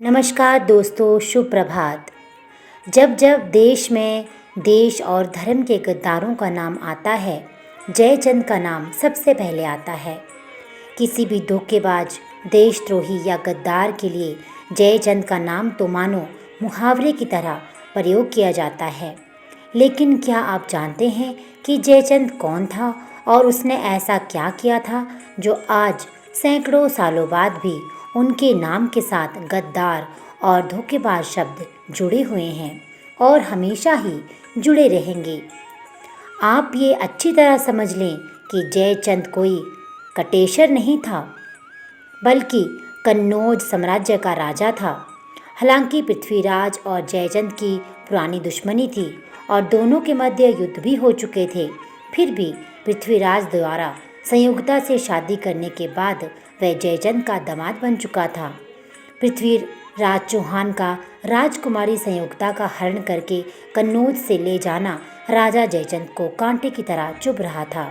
नमस्कार दोस्तों, शुभ प्रभात। जब जब देश में देश और धर्म के गद्दारों का नाम आता है, जयचंद का नाम सबसे पहले आता है। किसी भी धोखेबाज, देशद्रोही या गद्दार के लिए जयचंद का नाम तो मानो मुहावरे की तरह प्रयोग किया जाता है। लेकिन क्या आप जानते हैं कि जयचंद कौन था और उसने ऐसा क्या किया था जो आज सैकड़ों सालों बाद भी उनके नाम के साथ गद्दार और धोखेबाज शब्द जुड़े हुए हैं और हमेशा ही जुड़े रहेंगे। आप ये अच्छी तरह समझ लें कि जयचंद कोई कटेशर नहीं था, बल्कि कन्नौज साम्राज्य का राजा था। हालांकि पृथ्वीराज और जयचंद की पुरानी दुश्मनी थी और दोनों के मध्य युद्ध भी हो चुके थे, फिर भी पृथ्वीराज द्वारा संयोगता से शादी करने के बाद वह जयचंद का दामाद बन चुका था। पृथ्वीराज चौहान का राजकुमारी संयोगता का हरण करके कन्नौज से ले जाना राजा जयचंद को कांटे की तरह चुभ रहा था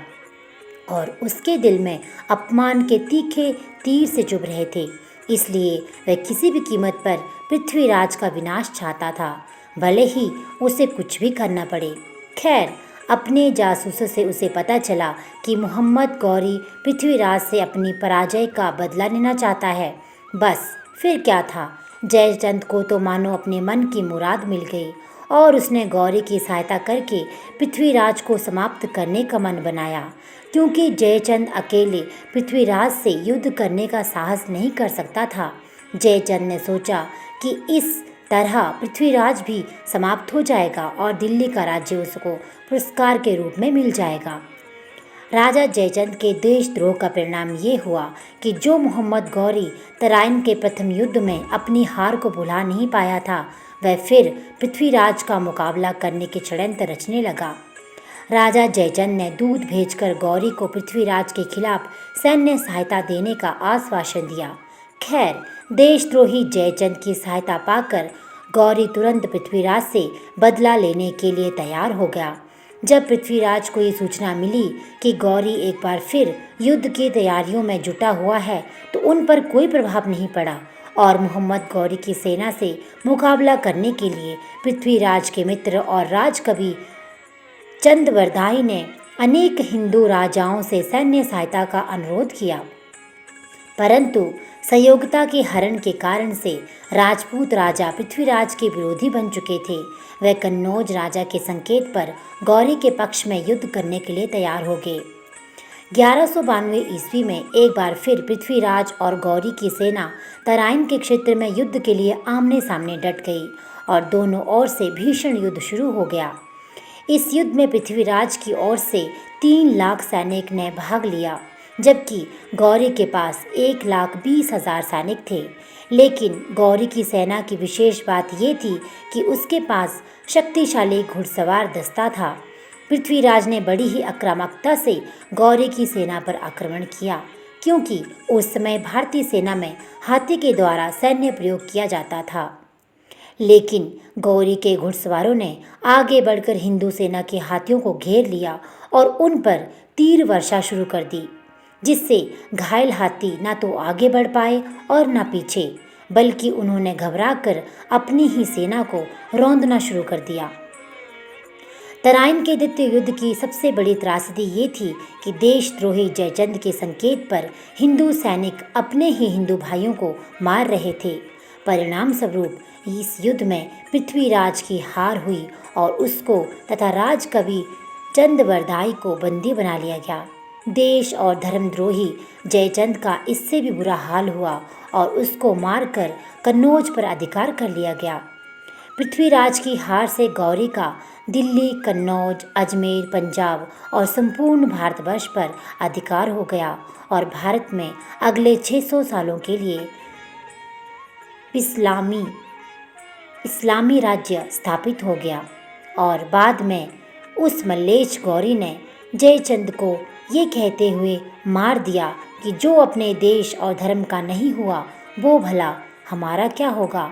और उसके दिल में अपमान के तीखे तीर से चुभ रहे थे। इसलिए वह किसी भी कीमत पर पृथ्वीराज का विनाश चाहता था, भले ही उसे कुछ भी करना पड़े। खैर, अपने जासूसों से उसे पता चला कि मोहम्मद गौरी पृथ्वीराज से अपनी पराजय का बदला लेना चाहता है। बस फिर क्या था, जयचंद को तो मानो अपने मन की मुराद मिल गई और उसने गौरी की सहायता करके पृथ्वीराज को समाप्त करने का मन बनाया। क्योंकि जयचंद अकेले पृथ्वीराज से युद्ध करने का साहस नहीं कर सकता था, जयचंद ने सोचा कि इस तरह पृथ्वीराज भी समाप्त हो जाएगा और दिल्ली का राज्य उसको पुरस्कार के रूप में मिल जाएगा। राजा जयचंद के देशद्रोह का परिणाम ये हुआ कि जो मोहम्मद गौरी तराइन के प्रथम युद्ध में अपनी हार को भुला नहीं पाया था, वह फिर पृथ्वीराज का मुकाबला करने के षड्यंत्र रचने लगा। राजा जयचंद ने दूत भेजकर गौरी को पृथ्वीराज के खिलाफ सैन्य सहायता देने का आश्वासन दिया। खैर, देशद्रोही जयचंद की सहायता पाकर गौरी तुरंत पृथ्वीराज से बदला लेने के लिए तैयार हो गया। जब पृथ्वीराज को ये सूचना मिली कि गौरी एक बार फिर युद्ध की तैयारियों में जुटा हुआ है, तो उन पर कोई प्रभाव नहीं पड़ा और मोहम्मद गौरी की सेना से मुकाबला करने के लिए पृथ्वीराज के मित्र और राजकवि चंद्रवरदाई ने अनेक हिंदू राजाओं से सैन्य सहायता का अनुरोध किया। परंतु संयोगता के हरण के कारण से राजपूत राजा पृथ्वीराज के विरोधी बन चुके थे। वह कन्नौज राजा के संकेत पर गौरी के पक्ष में युद्ध करने के लिए तैयार हो गए। 1192 ईस्वी में एक बार फिर पृथ्वीराज और गौरी की सेना तराइन के क्षेत्र में युद्ध के लिए आमने सामने डट गई और दोनों ओर से भीषण युद्ध शुरू हो गया। इस युद्ध में पृथ्वीराज की ओर से 3 लाख सैनिक ने भाग लिया, जबकि गौरी के पास 1,20,000 सैनिक थे। लेकिन गौरी की सेना की विशेष बात ये थी कि उसके पास शक्तिशाली घुड़सवार दस्ता था। पृथ्वीराज ने बड़ी ही आक्रामकता से गौरी की सेना पर आक्रमण किया, क्योंकि उस समय भारतीय सेना में हाथी के द्वारा सैन्य प्रयोग किया जाता था। लेकिन गौरी के घुड़सवारों ने आगे बढ़कर हिंदू सेना के हाथियों को घेर लिया और उन पर तीर वर्षा शुरू कर दी, जिससे घायल हाथी न तो आगे बढ़ पाए और न पीछे, बल्कि उन्होंने घबराकर अपनी ही सेना को रौंदना शुरू कर दिया। तराइन के द्वितीय युद्ध की सबसे बड़ी त्रासदी ये थी कि देशद्रोही जयचंद के संकेत पर हिंदू सैनिक अपने ही हिंदू भाइयों को मार रहे थे। परिणाम स्वरूप इस युद्ध में पृथ्वीराज की हार हुई और उसको तथा राजकवि चंद्रवरदाई को बंदी बना लिया गया। देश और धर्मद्रोही जयचंद का इससे भी बुरा हाल हुआ और उसको मारकर कन्नौज पर अधिकार कर लिया गया। पृथ्वीराज की हार से गौरी का दिल्ली, कन्नौज, अजमेर, पंजाब और संपूर्ण भारतवर्ष पर अधिकार हो गया और भारत में अगले 600 सालों के लिए इस्लामी राज्य स्थापित हो गया। और बाद में उस मल्लेश गौरी ने जयचंद को ये कहते हुए मार दिया कि जो अपने देश और धर्म का नहीं हुआ, वो भला हमारा क्या होगा।